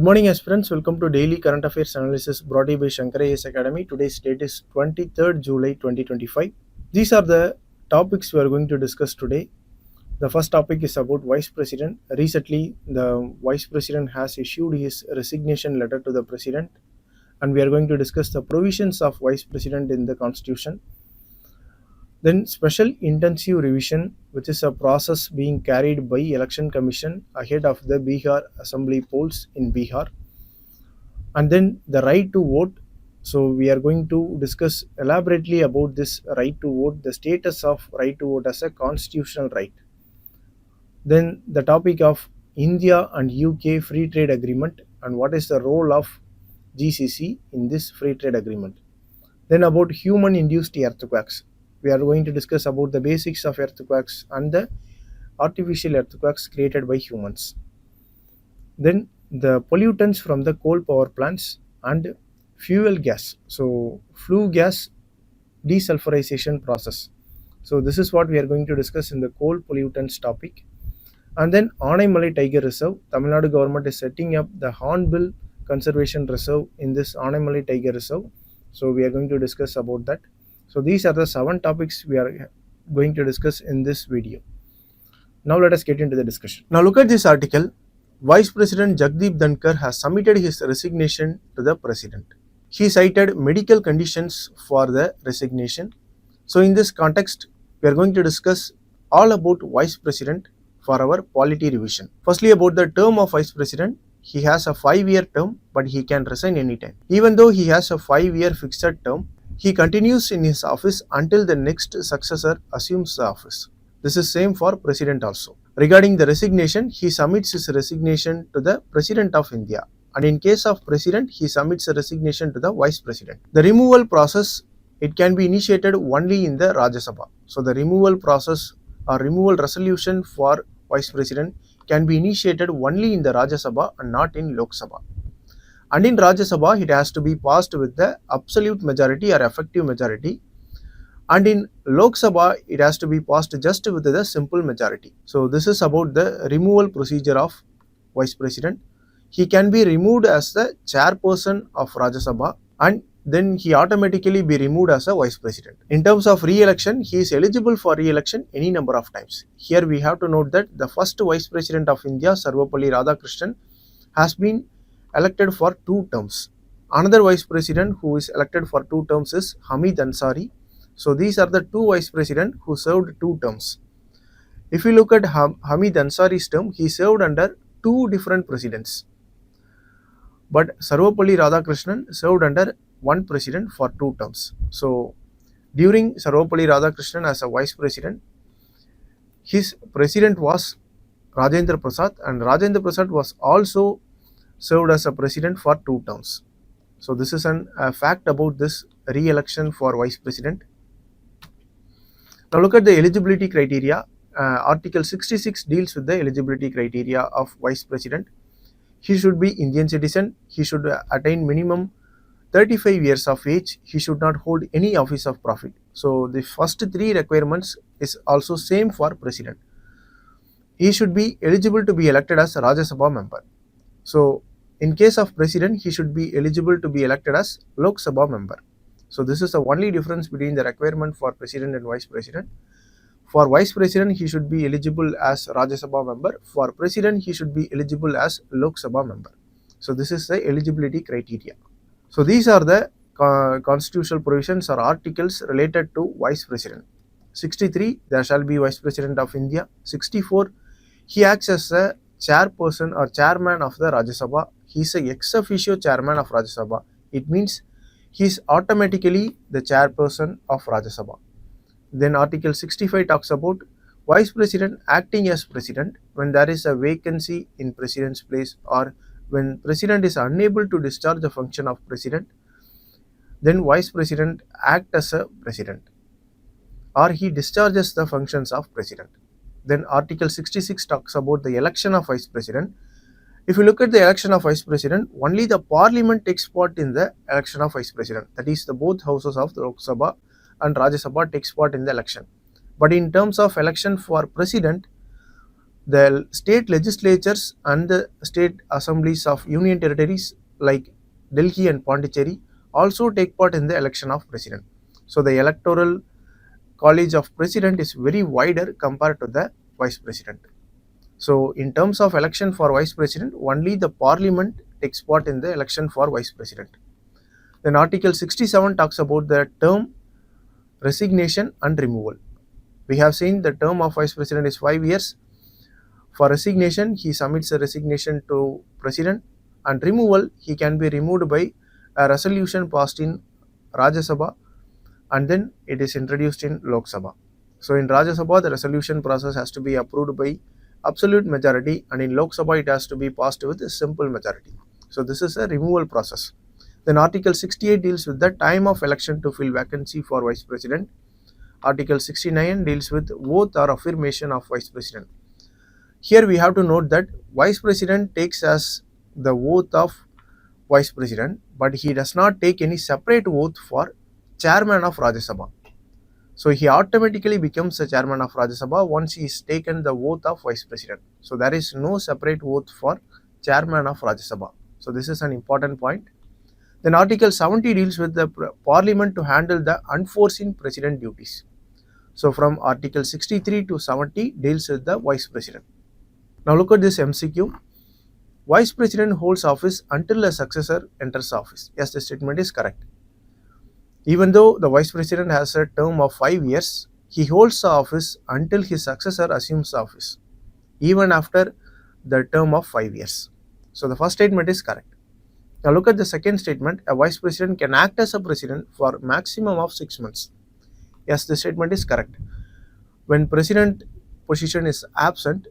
morning, aspirants. Welcome to Daily Current Affairs Analysis brought to you by Shankar IAS Academy. Today's date is 23rd July 2025. These are the topics we are going to discuss today. The first topic is about Vice President. Recently, the Vice President has issued his resignation letter to the President, and we are going to discuss the provisions of Vice President in the Constitution. Then special intensive revision, which is a process being carried by Election Commission ahead of the Bihar Assembly polls in Bihar. And then the right to vote. So we are going to discuss elaborately about this right to vote, the status of right to vote as a constitutional right. Then the topic of India and UK free trade agreement and what is the role of GCC in this free trade agreement. Then about human induced earthquakes. We are going to discuss about the basics of earthquakes and the artificial earthquakes created by humans. Then the pollutants from the coal power plants and fuel gas. So flue gas desulfurization process. So this is what we are going to discuss in the coal pollutants topic. And then Anamalai Tiger Reserve. Tamil Nadu government is setting up the Hornbill Conservation Reserve in this Anamalai Tiger Reserve. So we are going to discuss about that. So these are the 7 topics we are going to discuss in this video. Now let us get into the discussion. Now look at this article. Vice President Jagdeep Dhankar has submitted his resignation to the President. He cited medical conditions for the resignation. So in this context, we are going to discuss all about Vice President for our polity revision. Firstly, about the term of Vice President. He has a 5-year term, but he can resign anytime. Even though he has a 5-year fixed term, he continues in his office until the next successor assumes the office. This is same for President also. Regarding the resignation, he submits his resignation to the President of India. And in case of President, he submits a resignation to the Vice President. The removal process, it can be initiated only in the Rajya Sabha. So the removal process or removal resolution for Vice President can be initiated only in the Rajya Sabha and not in Lok Sabha. And in Rajya Sabha, it has to be passed with the absolute majority or effective majority. And in Lok Sabha, it has to be passed just with the simple majority. So this is about the removal procedure of Vice President. He can be removed as the chairperson of Rajya Sabha and then he automatically be removed as a Vice President. In terms of re-election, he is eligible for re-election any number of times. Here we have to note that the first Vice President of India, Sarvapalli Radhakrishnan, has been elected for 2 terms. Another Vice President who is elected for 2 terms is Hamid Ansari. So these are the 2 Vice Presidents who served 2 terms. If you look at Hamid Ansari's term, he served under 2 different presidents. But Sarvapalli Radhakrishnan served under 1 president for 2 terms. So during Sarvapalli Radhakrishnan as a Vice President, his president was Rajendra Prasad and Rajendra Prasad was also served as a president for 2 terms. So this is a fact about this re-election for Vice President. Now look at the eligibility criteria. Article 66 deals with the eligibility criteria of Vice President. He should be Indian citizen. He should attain minimum 35 years of age. He should not hold any office of profit. So the first 3 requirements is also same for President. He should be eligible to be elected as a Rajya Sabha member. So in case of President, he should be eligible to be elected as Lok Sabha member. So this is the only difference between the requirement for President and Vice President. For Vice President, he should be eligible as Rajya Sabha member. For President, he should be eligible as Lok Sabha member. So this is the eligibility criteria. So these are the constitutional provisions or articles related to Vice President. 63, there shall be Vice President of India. 64, he acts as a chairperson or chairman of the Rajya Sabha. He is a ex officio chairman of Rajya Sabha. It means he is automatically the chairperson of Rajya Sabha. Then Article 65 talks about Vice President acting as President when there is a vacancy in President's place or when President is unable to discharge the function of President, then Vice President act as a President or he discharges the functions of President. Then Article 66 talks about the election of Vice President. If you look at the election of Vice President, only the Parliament takes part in the election of Vice President. That is, the both houses of the Lok Sabha and Rajya Sabha takes part in the election. But in terms of election for President, The state legislatures and the state assemblies of union territories like Delhi and Pondicherry also take part in the election of president. So the electoral college of president is very wider compared to the vice president. So in terms of election for vice president, only the parliament takes part in the election for vice president. Then Article 67 talks about the term, resignation and removal. We have seen the term of vice president is 5 years. For resignation, he submits a resignation to president, and removal, he can be removed by a resolution passed in Rajya Sabha and then it is introduced in Lok Sabha. So in Rajya Sabha, the resolution process has to be approved by absolute majority, and in Lok Sabha, it has to be passed with a simple majority. So this is a removal process. Then Article 68 deals with the time of election to fill vacancy for vice president. Article 69 deals with oath or affirmation of vice president. Here we have to note that vice president takes as the oath of vice president, but he does not take any separate oath for chairman of Rajya Sabha. So he automatically becomes a chairman of Rajya Sabha once he is taken the oath of vice president. So there is no separate oath for chairman of Rajya Sabha. So this is an important point. Then Article 70 deals with the parliament to handle the unforeseen president duties. So from Article 63 to 70 deals with the vice president. Now look at this MCQ. Vice president holds office until a successor enters office. Yes, the statement is correct. Even though the vice president has a term of 5 years, he holds the office until his successor assumes the office, even after the term of 5 years. So the first statement is correct. Now look at the second statement. A vice president can act as a president for maximum of 6 months. Yes, the statement is correct. When president position is absent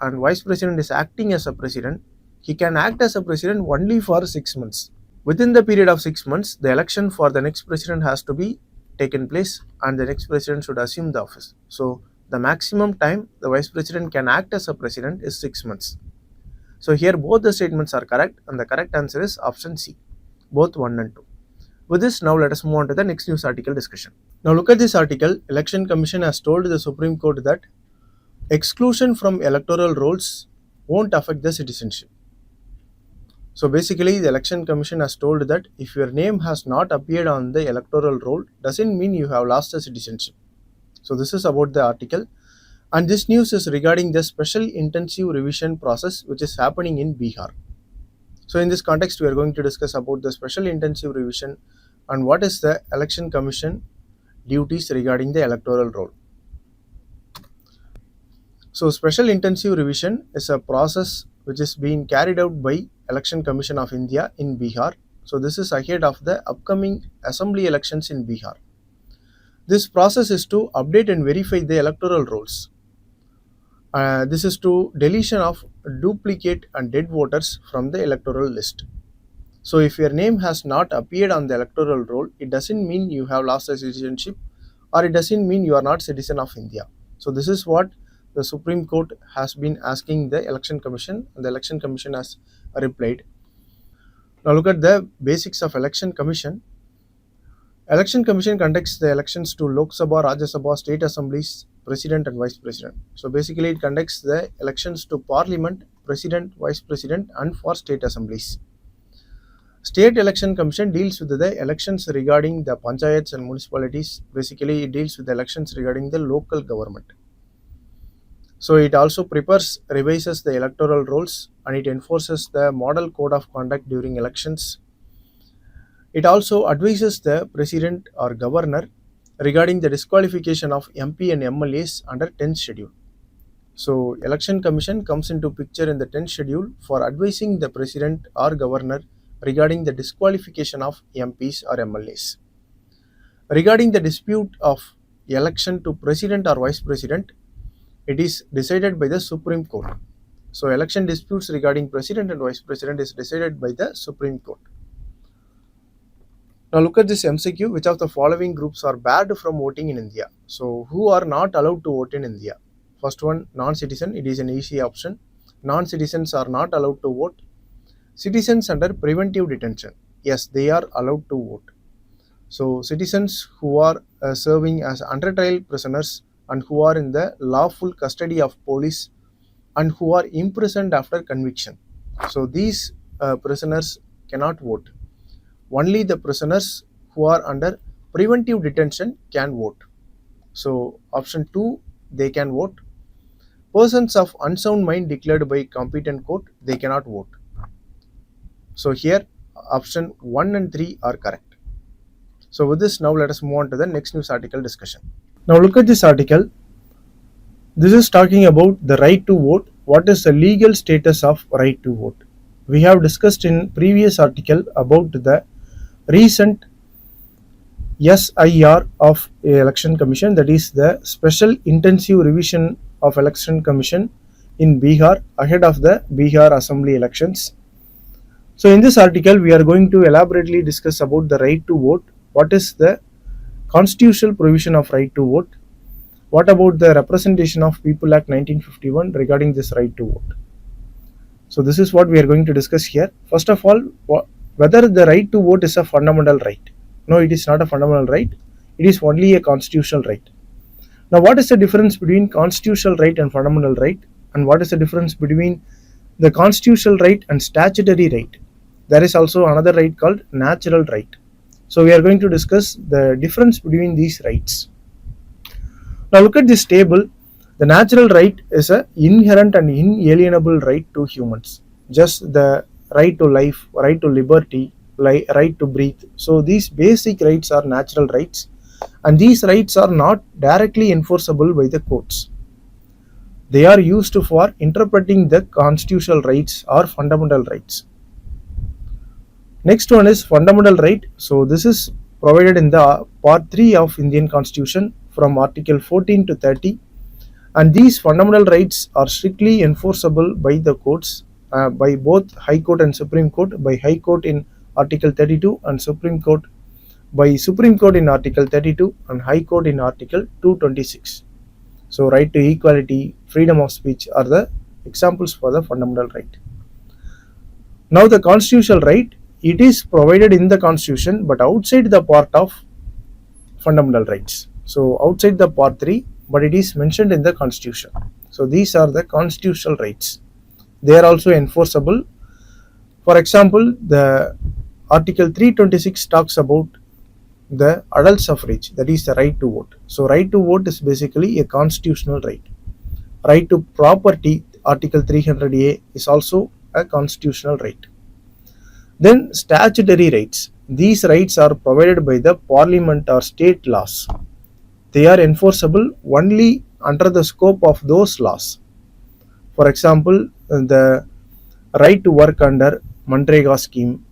and vice president is acting as a president, he can act as a president only for 6 months. Within the period of 6 months, the election for the next president has to be taken place and the next president should assume the office. So the maximum time the vice president can act as a president is 6 months. So here both the statements are correct and the correct answer is option C, both 1 and 2. With this, now let us move on to the next news article discussion. Now look at this article. Election Commission has told the Supreme Court that exclusion from electoral rolls won't affect the citizenship. So basically, the Election Commission has told that if your name has not appeared on the electoral roll, doesn't mean you have lost the citizenship. So this is about the article, and this news is regarding the special intensive revision process which is happening in Bihar. So in this context, we are going to discuss about the special intensive revision and what is the Election Commission duties regarding the electoral roll. So special intensive revision is a process which is being carried out by Election Commission of India in Bihar. So this is ahead of the upcoming assembly elections in Bihar. This process is to update and verify the electoral rolls. This is to deletion of duplicate and dead voters from the electoral list. So if your name has not appeared on the electoral roll, it doesn't mean you have lost the citizenship, or it doesn't mean you are not citizen of India. So this is what the Supreme Court has been asking the Election Commission, and the Election Commission has replied. Now look at the basics of Election Commission. Election Commission conducts the elections to Lok Sabha, Rajya Sabha, state assemblies, president and vice president. So basically it conducts the elections to parliament, president, vice president and for state assemblies. State Election Commission deals with the elections regarding the panchayats and municipalities. Basically it deals with the elections regarding the local government. So it also prepares, revises the electoral rolls, and it enforces the model code of conduct during elections. It also advises the president or governor regarding the disqualification of MP and MLAs under 10th schedule. So Election Commission comes into picture in the 10th schedule for advising the president or governor regarding the disqualification of MPs or MLAs. Regarding the dispute of election to president or vice president, it is decided by the Supreme Court. So election disputes regarding president and vice president is decided by the Supreme Court. Now look at this MCQ. Which of the following groups are barred from voting in India? So who are not allowed to vote in India? First one, non-citizen. It is an easy option. Non-citizens are not allowed to vote. Citizens under preventive detention. Yes, they are allowed to vote. So citizens who are serving as under trial prisoners and who are in the lawful custody of police and who are imprisoned after conviction. So these prisoners cannot vote. Only the prisoners who are under preventive detention can vote. So option 2, they can vote. Persons of unsound mind declared by competent court, they cannot vote. So here option 1 and 3 are correct. So with this, now let us move on to the next news article discussion. Now look at this article. This is talking about the right to vote. What is the legal status of right to vote? We have discussed in previous article about the recent SIR of Election Commission, that is the Special Intensive Revision of Election Commission in Bihar ahead of the Bihar Assembly elections. So in this article, we are going to elaborately discuss about the right to vote. What is the constitutional provision of right to vote? What about the Representation of People Act 1951 regarding this right to vote? So this is what we are going to discuss here. First of all, whether the right to vote is a fundamental right. No, it is not a fundamental right. It is only a constitutional right. Now, what is the difference between constitutional right and fundamental right? And what is the difference between the constitutional right and statutory right? There is also another right called natural right. So we are going to discuss the difference between these rights. Now look at this table. The natural right is an inherent and inalienable right to humans. Just the right to life, right to liberty, right to breathe. So these basic rights are natural rights, and these rights are not directly enforceable by the courts. They are used for interpreting the constitutional rights or fundamental rights. Next one is fundamental right. So this is provided in the part 3 of Indian Constitution from article 14 to 30, and these fundamental rights are strictly enforceable by the courts, by both High Court and Supreme Court, by High Court in article 32 and Supreme Court by Supreme Court in article 32 and High Court in article 226. So right to equality, freedom of speech are the examples for the fundamental right. Now the constitutional right, it is provided in the constitution but outside the part of fundamental rights. So outside the part 3, but it is mentioned in the constitution. So these are the constitutional rights. They are also enforceable. For example, the article 326 talks about the adult suffrage, that is the right to vote. So right to vote is basically a constitutional right. Right to property, article 300A, is also a constitutional right. Then statutory rights. These rights are provided by the parliament or state laws. They are enforceable only under the scope of those laws. For example, the right to work under Manrega scheme.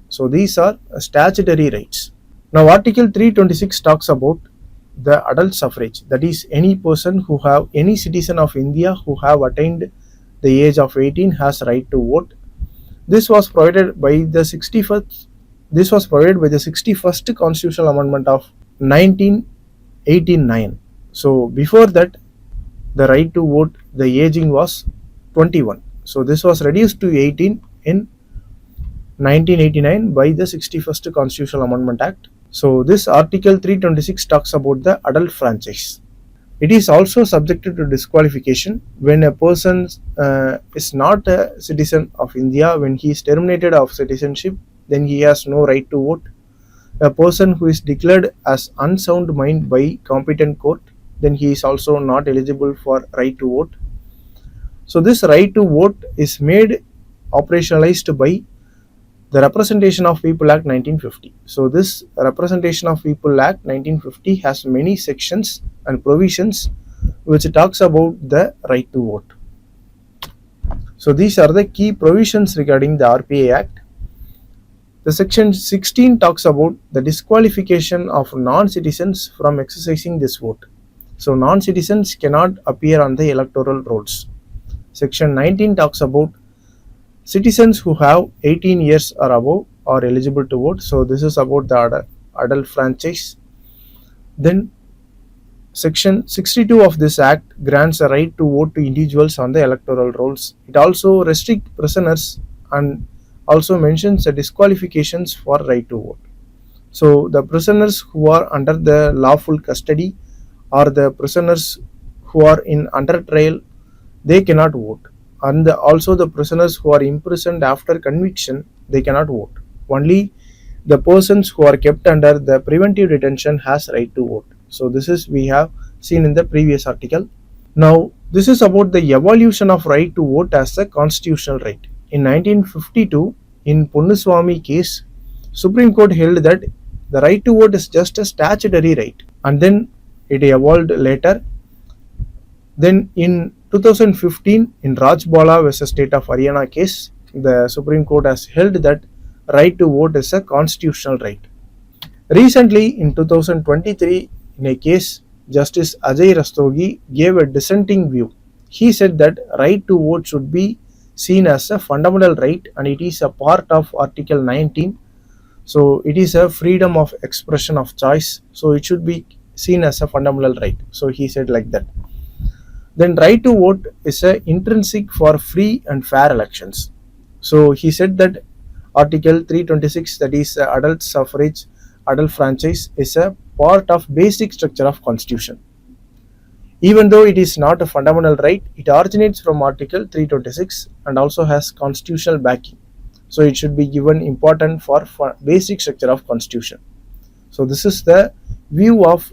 So these are statutory rights. Now article 326 talks about the adult suffrage, that is any person who have, any citizen of India who have attained the age of 18 has right to vote. This was provided by the 61st constitutional amendment of 1989. So before that, the right to vote, the aging was 21. So this was reduced to 18 in 1989 by the 61st Constitutional Amendment Act. So this article 326 talks about the adult franchise. It is also subjected to disqualification when a person is not a citizen of India. When he is terminated of citizenship, then he has no right to vote. A person who is declared as unsound mind by competent court, then he is also not eligible for right to vote. So this right to vote is made operationalized by the Representation of People Act 1950. So this Representation of People Act 1950 has many sections and provisions which talks about the right to vote. So these are the key provisions regarding the RPA Act. The section 16 talks about the disqualification of non-citizens from exercising this vote. So non-citizens cannot appear on the electoral rolls. Section 19 talks about citizens who have 18 years or above are eligible to vote. So this is about the adult franchise. Then section 62 of this act grants a right to vote to individuals on the electoral rolls. It also restricts prisoners and also mentions the disqualifications for right to vote. So the prisoners who are under the lawful custody or the prisoners who are in under trial, they cannot vote. and also the prisoners who are imprisoned after conviction, they cannot vote. Only the persons who are kept under the preventive detention has right to vote. So this is we have seen in the previous article. Now this is about the evolution of right to vote as a constitutional right. In 1952, in Ponnuswamy case, Supreme Court held that the right to vote is just a statutory right, and then it evolved later. Then in 2015, in Rajbala vs State of Haryana case, the Supreme Court has held that right to vote is a constitutional right. Recently, in 2023, in a case, Justice Ajay Rastogi gave a dissenting view. He said that right to vote should be seen as a fundamental right and it is a part of Article 19. So it is a freedom of expression of choice. So it should be seen as a fundamental right. So he said like that. Then right to vote is a intrinsic for free and fair elections. So he said that Article 326, that is adult suffrage, adult franchise, is a part of basic structure of constitution. Even though it is not a fundamental right, it originates from Article 326 and also has constitutional backing. So it should be given important for basic structure of constitution. So this is the view of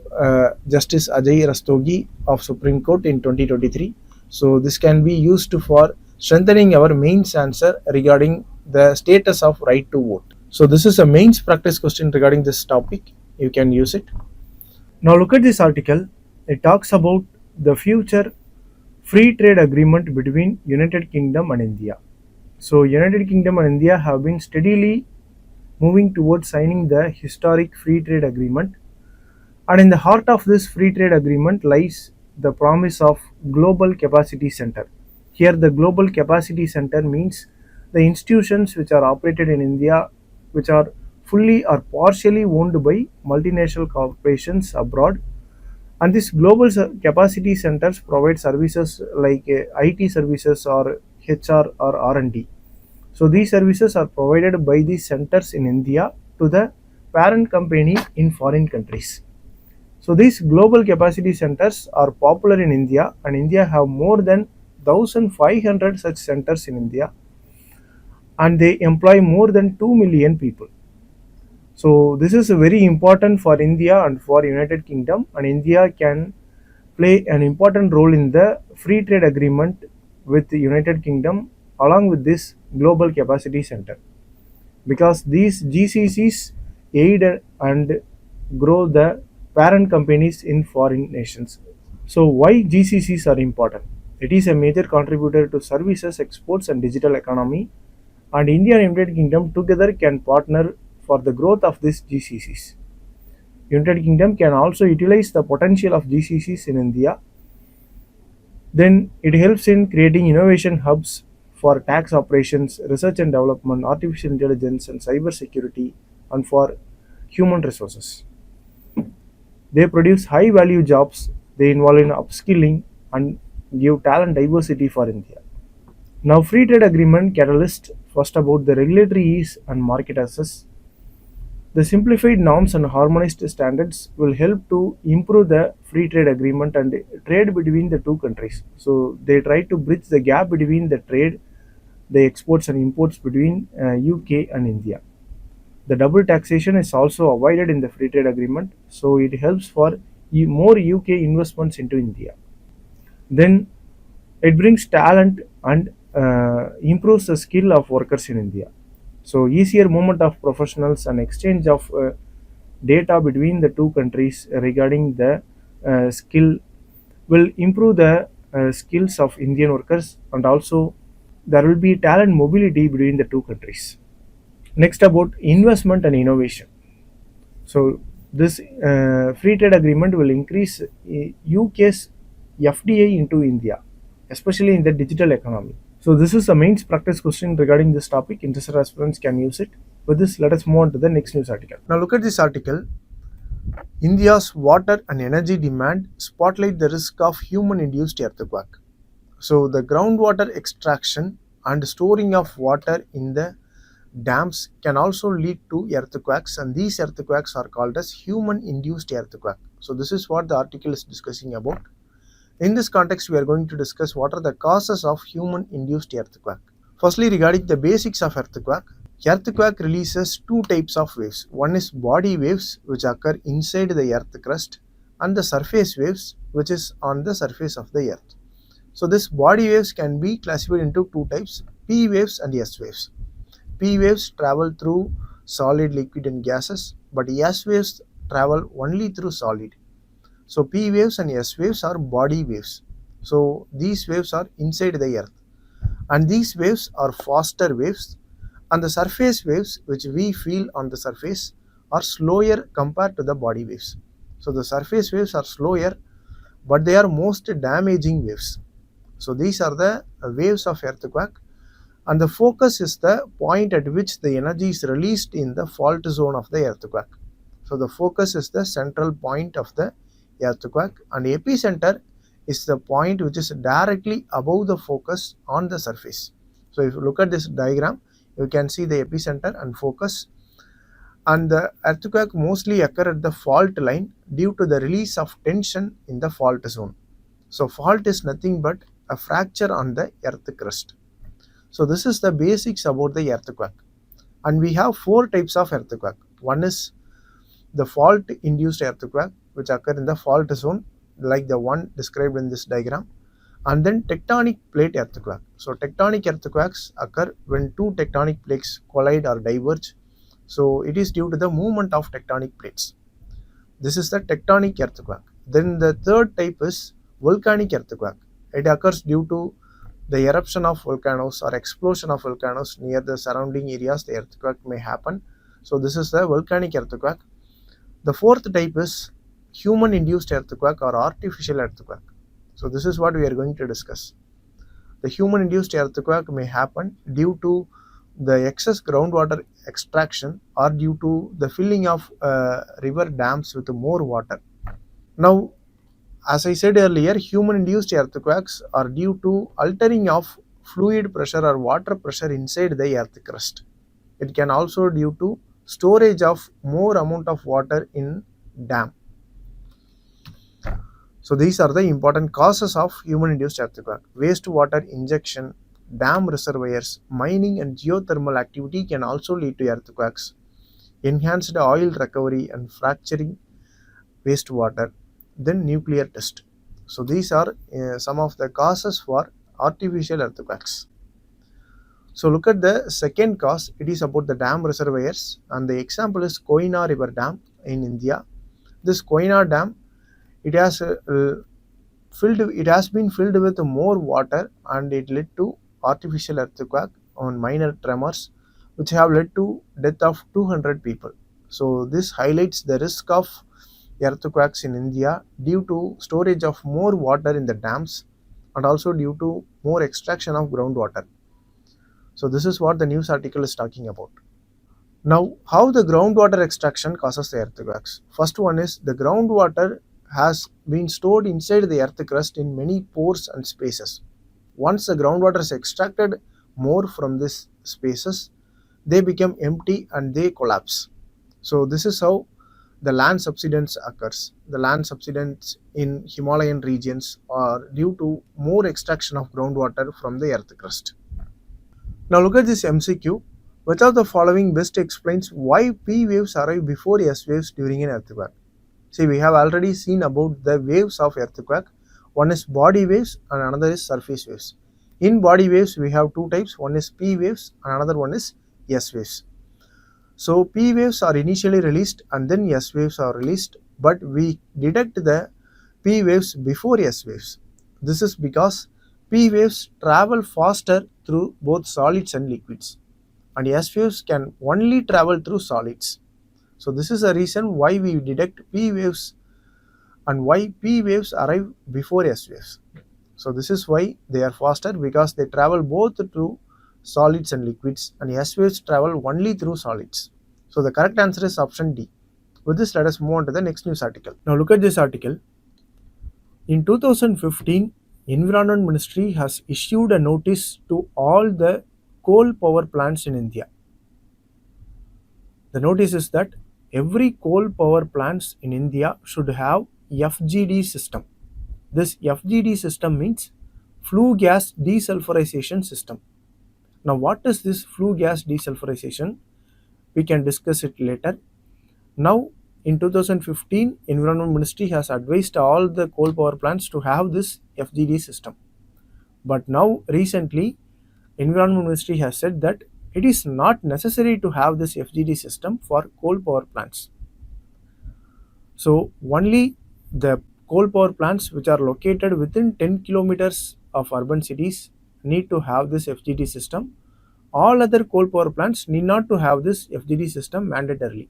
Justice Ajay Rastogi of Supreme Court in 2023. So this can be used for strengthening our mains answer regarding the status of right to vote. So this is a mains practice question regarding this topic. You can use it. Now look at this article. It talks about the future free trade agreement between United Kingdom and India. So United Kingdom and India have been steadily moving towards signing the historic free trade agreement, and in the heart of this free trade agreement lies the promise of global capacity center. Here the global capacity center means the institutions which are operated in India, which are fully or partially owned by multinational corporations abroad, and these global capacity centers provide services like IT services or HR or R&D. So these services are provided by these centers in India to the parent company in foreign countries. So these global capacity centers are popular in India, and India have more than 1,500 such centers in India, and they employ more than 2 million people. So this is very important for India and for United Kingdom, and India can play an important role in the free trade agreement with the United Kingdom along with this global capacity center, because these GCCs aid and grow the parent companies in foreign nations. So why GCCs are important? It is a major contributor to services, exports and digital economy, and India and United Kingdom together can partner for the growth of these GCCs. United Kingdom can also utilize the potential of GCCs in India. Then it helps in creating innovation hubs for tax operations, research and development, artificial intelligence and cyber security, and for human resources. They produce high value jobs, they involve in upskilling and give talent diversity for India. Now free trade agreement catalyst, first about the regulatory ease and market access. The simplified norms and harmonized standards will help to improve the free trade agreement and trade between the two countries. So they try to bridge the gap between the trade, the exports and imports between UK and India. The double taxation is also avoided in the free trade agreement, so it helps for more UK investments into India. Then it brings talent and improves the skill of workers in India. So easier movement of professionals and exchange of data between the two countries regarding the skill will improve the skills of Indian workers, and also there will be talent mobility between the two countries. Next about investment and innovation. So this free trade agreement will increase UK's FDI into India, especially in the digital economy. So this is the main practice question regarding this topic. Interested aspirants can use it. With this, let us move on to the next news article. Now look at this article. India's water and energy demand spotlight the risk of human-induced earthquake. So the groundwater extraction and storing of water in the dams can also lead to earthquakes, and these earthquakes are called as human-induced earthquake. So this is what the article is discussing about. In this context, we are going to discuss what are the causes of human-induced earthquake. Firstly, regarding the basics of earthquake releases two types of waves. One is body waves, which occur inside the earth crust, and the surface waves, which is on the surface of the earth. So, this body waves can be classified into two types, P waves and S waves. P waves travel through solid, liquid, and gases, but S waves travel only through solid. So P waves and S waves are body waves. So these waves are inside the earth, and these waves are faster waves, and the surface waves which we feel on the surface are slower compared to the body waves. So the surface waves are slower, but they are most damaging waves. So these are the waves of earthquake, and the focus is the point at which the energy is released in the fault zone of the earthquake. So the focus is the central point of the earthquake, and epicenter is the point which is directly above the focus on the surface. So if you look at this diagram, you can see the epicenter and focus, and the earthquake mostly occur at the fault line due to the release of tension in the fault zone. So fault is nothing but a fracture on the earth crust. So this is the basics about the earthquake, and we have four types of earthquake. One is the fault induced earthquake, which occur in the fault zone like the one described in this diagram, and then tectonic plate earthquake. So tectonic earthquakes occur when two tectonic plates collide or diverge. So it is due to the movement of tectonic plates. This is the tectonic earthquake. Then the third type is volcanic earthquake. It occurs due to the eruption of volcanoes or explosion of volcanoes near the surrounding areas. The earthquake may happen. So this is the volcanic earthquake. The fourth type is human induced earthquake or artificial earthquake. So this is what we are going to discuss. The human induced earthquake may happen due to the excess groundwater extraction or due to the filling of river dams with more water. Now, as I said earlier, human induced earthquakes are due to altering of fluid pressure or water pressure inside the earth crust. It can also due to storage of more amount of water in dam. So these are the important causes of human induced earthquake. Wastewater injection, dam reservoirs, mining and geothermal activity can also lead to earthquakes. Enhanced oil recovery and fracturing wastewater, then nuclear test. So these are some of the causes for artificial earthquakes. So look at the second cause. It is about the dam reservoirs, and the example is Koyna River Dam in India. This Koyna Dam, it has been filled with more water, and it led to artificial earthquake on minor tremors, which have led to death of 200 people. So this highlights the risk of earthquakes in India due to storage of more water in the dams and also due to more extraction of groundwater. So this is what the news article is talking about. Now, how the groundwater extraction causes the earthquakes. First one is the groundwater has been stored inside the earth crust in many pores and spaces. Once the groundwater is extracted more from these spaces, they become empty and they collapse. So this is how the land subsidence occurs. The land subsidence in Himalayan regions are due to more extraction of groundwater from the earth crust. Now look at this MCQ. Which of the following best explains why P waves arrive before S waves during an earthquake? See, we have already seen about the waves of earthquake. One is body waves and another is surface waves. In body waves, we have two types. One is P waves and another one is S waves. So P waves are initially released and then S waves are released, but we detect the P waves before S waves. This is because P waves travel faster through both solids and liquids, and S waves can only travel through solids. So this is the reason why we detect P waves and why P waves arrive before S waves. So this is why they are faster, because they travel both through solids and liquids, and S waves travel only through solids. So the correct answer is option D. With this, let us move on to the next news article. Now look at this article. In 2015, Environment Ministry has issued a notice to all the coal power plants in India. The notice is that every coal power plants in India should have FGD system. This FGD system means flue gas desulfurization system. Now, what is this flue gas desulfurization? We can discuss it later. Now, in 2015, Environment Ministry has advised all the coal power plants to have this FGD system. But now, recently, Environment Ministry has said that it is not necessary to have this FGD system for coal power plants. So, only the coal power plants which are located within 10 kilometers of urban cities need to have this FGD system. All other coal power plants need not to have this FGD system mandatorily.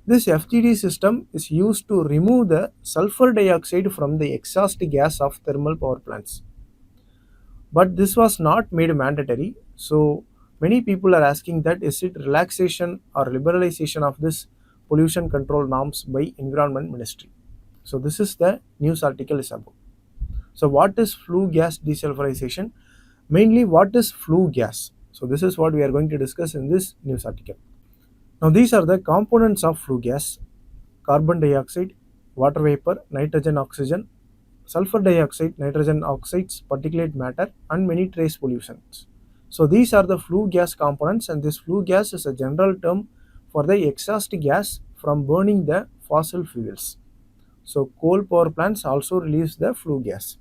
This FGD system is used to remove the sulfur dioxide from the exhaust gas of thermal power plants. But this was not made mandatory, so many people are asking that is it relaxation or liberalization of this pollution control norms by Environment Ministry. So this is the news article is about. So what is flue gas desulfurization? Mainly what is flue gas? So this is what we are going to discuss in this news article. Now these are the components of flue gas: carbon dioxide, water vapor, nitrogen, oxygen, sulfur dioxide, nitrogen oxides, particulate matter, and many trace pollutions. So these are the flue gas components, and this flue gas is a general term for the exhaust gas from burning the fossil fuels. So coal power plants also release the flue gas.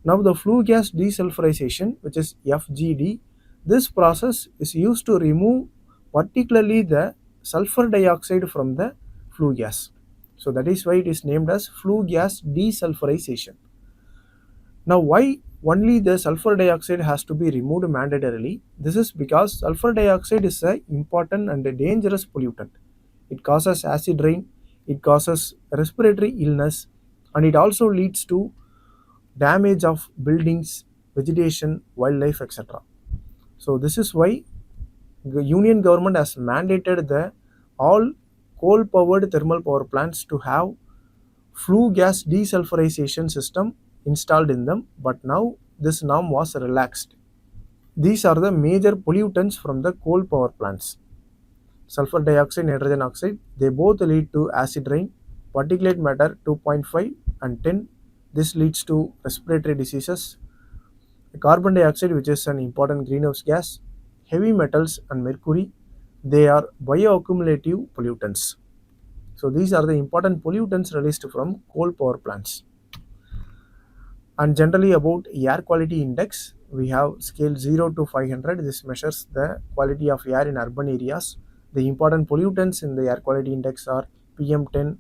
Now the flue gas desulfurization, which is FGD, this process is used to remove particularly the sulfur dioxide from the flue gas. So that is why it is named as flue gas desulfurization. Now why only the sulfur dioxide has to be removed mandatorily? This is because sulfur dioxide is an important and a dangerous pollutant. It causes acid rain, it causes respiratory illness, and it also leads to damage of buildings, vegetation, wildlife, etc. So this is why the Union government has mandated the all coal-powered thermal power plants to have flue gas desulfurization system installed in them, but now this norm was relaxed. These are the major pollutants from the coal power plants: sulfur dioxide, nitrogen oxide. They both lead to acid rain, particulate matter 2.5 and 10. This leads to respiratory diseases. Carbon dioxide, which is an important greenhouse gas, heavy metals, and mercury, they are bioaccumulative pollutants. So these are the important pollutants released from coal power plants. And generally about air quality index, we have scale 0 to 500. This measures the quality of air in urban areas. The important pollutants in the air quality index are PM10,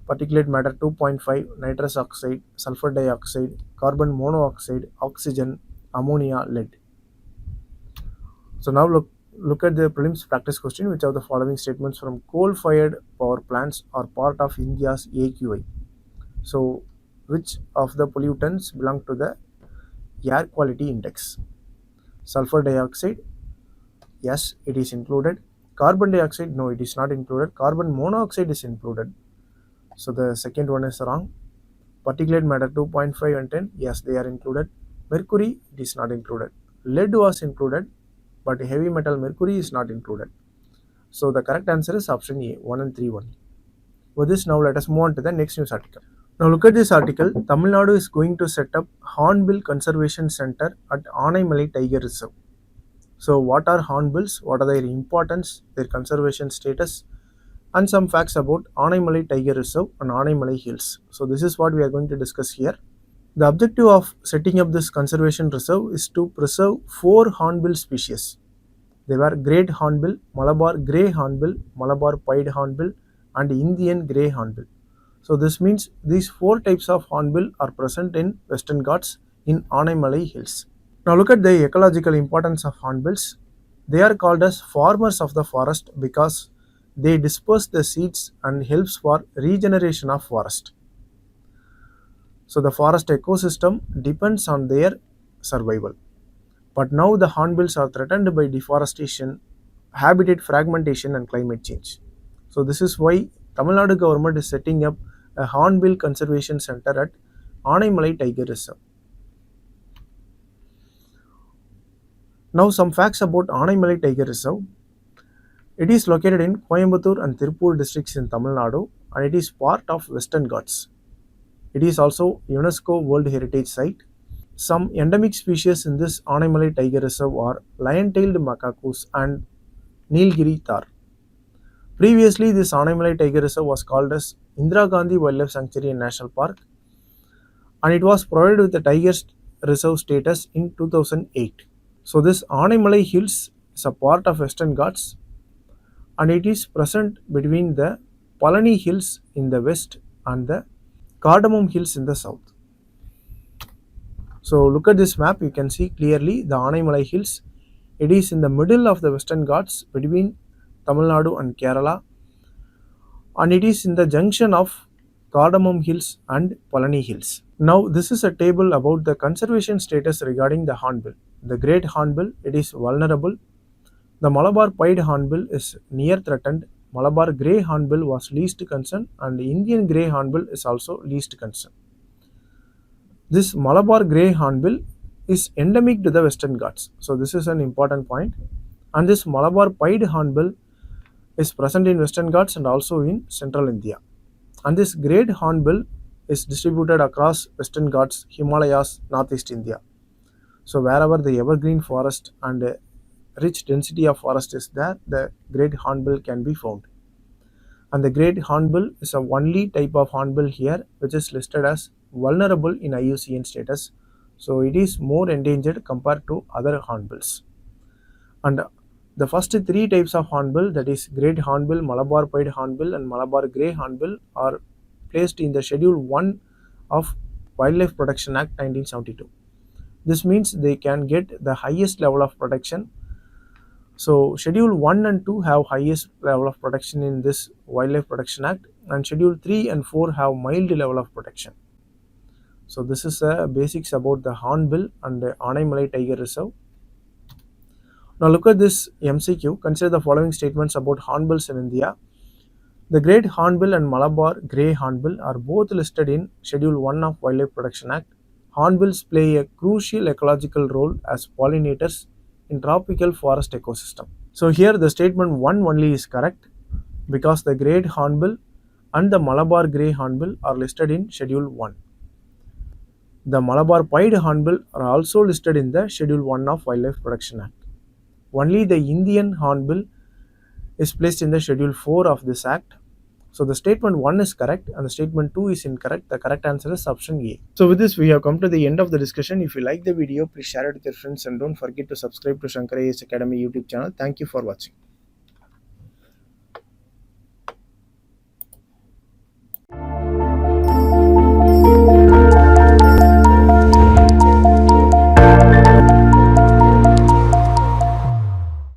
particulate matter 2.5, nitrous oxide, sulfur dioxide, carbon monoxide, oxygen, ammonia, lead. So now look at the prelims practice question. Which of the following statements from coal-fired power plants are part of India's AQI? So which of the pollutants belong to the air quality index? Sulfur dioxide, yes, it is included. Carbon dioxide, no, it is not included. Carbon monoxide is included. So the second one is wrong. Particulate matter 2.5 and 10, yes, they are included. Mercury, it is not included. Lead was included, but heavy metal mercury is not included. So the correct answer is option A, 1 and 3 only. With this, now let us move on to the next news article. Now look at this article. Tamil Nadu is going to set up Hornbill Conservation Center at Anamalai Tiger Reserve. So what are hornbills? What are their importance, their conservation status, and some facts about Anamalai Tiger Reserve and Anamalai Hills. So this is what we are going to discuss here. The objective of setting up this conservation reserve is to preserve 4 hornbill species. They were great hornbill, Malabar grey hornbill, Malabar pied hornbill, and Indian grey hornbill. So this means these 4 types of hornbill are present in Western Ghats in Anamalai Hills. Now look at the ecological importance of hornbills. They are called as farmers of the forest because they disperse the seeds and helps for regeneration of forest. So the forest ecosystem depends on their survival. But now the hornbills are threatened by deforestation, habitat fragmentation, and climate change. So this is why Tamil Nadu government is setting up a Hornbill Conservation Center at Anamalai Tiger Reserve. Now some facts about Anamalai Tiger Reserve. It is located in Coimbatore and Tirupur districts in Tamil Nadu, and it is part of Western Ghats. It is also UNESCO World Heritage Site. Some endemic species in this Anamalai Tiger Reserve are lion-tailed macacos and Nilgiri tar. Previously, this Anamalai Tiger Reserve was called as Indira Gandhi Wildlife Sanctuary and National Park, and it was provided with the Tiger Reserve status in 2008. So this Anamalai Hills is a part of Western Ghats, and it is present between the Palani Hills in the west and the Cardamom Hills in the south. So look at this map, you can see clearly the Anamalai Hills. It is in the middle of the Western Ghats between Tamil Nadu and Kerala, and it is in the junction of Cardamom Hills and Palani Hills. Now this is a table about the conservation status regarding the hornbill. The great hornbill, it is vulnerable. The Malabar pied hornbill is near threatened. Malabar grey hornbill was least concern, and Indian grey hornbill is also least concern. This Malabar grey hornbill is endemic to the Western Ghats. So this is an important point. And this Malabar pied hornbill is present in Western Ghats and also in Central India. And this great hornbill is distributed across Western Ghats, Himalayas, Northeast India. So wherever the evergreen forest and rich density of forest is there, the great hornbill can be found. And the great hornbill is the only type of hornbill here which is listed as vulnerable in IUCN status. So it is more endangered compared to other hornbills. And the first three types of hornbill, that is great hornbill, Malabar pied hornbill and Malabar grey hornbill, are placed in the Schedule 1 of Wildlife Protection Act 1972. This means they can get the highest level of protection. So Schedule 1 and 2 have highest level of protection in this Wildlife Protection Act, and Schedule 3 and 4 have mild level of protection. So this is the basics about the hornbill and the Anamalai Tiger Reserve. Now look at this MCQ. Consider the following statements about hornbills in India. The great hornbill and Malabar grey hornbill are both listed in Schedule 1 of Wildlife Protection Act. Hornbills play a crucial ecological role as pollinators in tropical forest ecosystem. So here the statement 1 only is correct, because the great hornbill and the Malabar grey hornbill are listed in Schedule 1. The Malabar pied hornbill are also listed in the Schedule 1 of Wildlife Protection Act. Only the Indian hornbill is placed in the Schedule 4 of this act. So the statement 1 is correct and the statement 2 is incorrect. The correct answer is option A. So with this, we have come to the end of the discussion. If you like the video, please share it with your friends and don't forget to subscribe to Shankar IAS Academy YouTube channel. Thank you for watching.